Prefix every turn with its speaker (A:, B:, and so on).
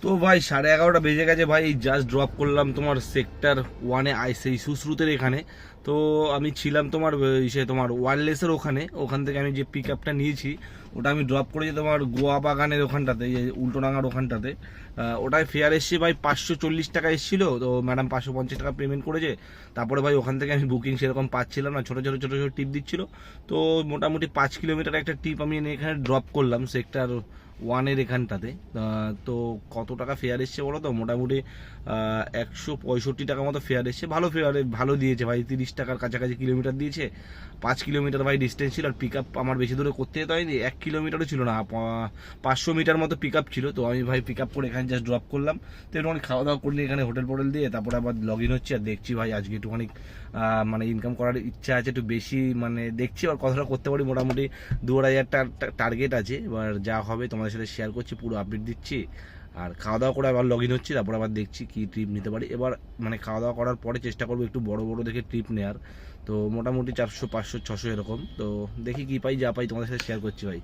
A: তো ভাই 11:30 বেজে গেছে ভাই, জাস্ট ড্রপ করলাম তোমার সেক্টর 1-এ সেই সুশ্রুতের এখানে। তো আমি ছিলাম তোমার তোমার ওয়্যারলেসের ওখান থেকে আমি যে পিক আপটা নিয়েছি ওটা আমি ড্রপ করেছি তোমার গোয়া বাগানের ওখানটাতে, এই উল্টোডাঙার ওখানটাতে। ওটায় ফেয়ার এসছে ভাই 540 টাকা এসেছিল, তো ম্যাডাম 550 টাকা পেমেন্ট করেছে। তারপরে ভাই ওখান থেকে আমি বুকিং সেরকম পাচ্ছিলাম না, ছোটো ছোটো ছোটো ছোটো টিপ দিচ্ছিল। তো মোটামুটি 5 কিলোমিটার একটা টিপ আমি এনে এখানে ড্রপ করলাম সেক্টর 1-এর এখানটাতে। তো কত টাকা ফেয়ার এসছে বলো তো? মোটামুটি 165 টাকা মতো ফেয়ার এসছে। ভালো ফেয়ার, ভালো দিয়েছে ভাই, 30 টাকার কাছাকাছি কিলোমিটার দিয়েছে। 5 কিলোমিটার ভাই ডিস্টেন্স ছিল, আর পিক আপ আমার বেশি দূরে করতে যেতে হয়নি, 1 কিলোমিটারও ছিল না, 500 মিটার মতো পিক আপ ছিল। তো আমি ভাই পিক আপ করে এখানে জাস্ট ড্রপ করলাম। তো একটুখানি খাওয়া দাওয়া করলে এখানে হোটেল ফোটেল দিয়ে তারপরে আবার লগ ইন হচ্ছে। আর দেখছি ভাই আজকে একটুখানি মানে ইনকাম করার ইচ্ছা আছে একটু বেশি, মানে দেখছি আর কতটা করতে পারি। মোটামুটি 2-2,500 টার্গেট আছে, এবার যা হবে তোমাদের সাথে শেয়ার করছি, পুরো আপডেট দিচ্ছি। আর খাওয়া দাওয়া করে আবার লগ ইন হচ্ছি, তারপর আবার দেখছি কি ট্রিপ নিতে পারি এবার। মানে খাওয়া দাওয়া করার পরে চেষ্টা করবো একটু বড় বড় দেখে ট্রিপ নেওয়ার। তো মোটামুটি 400 500 600 এরকম। তো দেখি কি পাই, যা পাই তোমাদের সাথে শেয়ার করছি ভাই।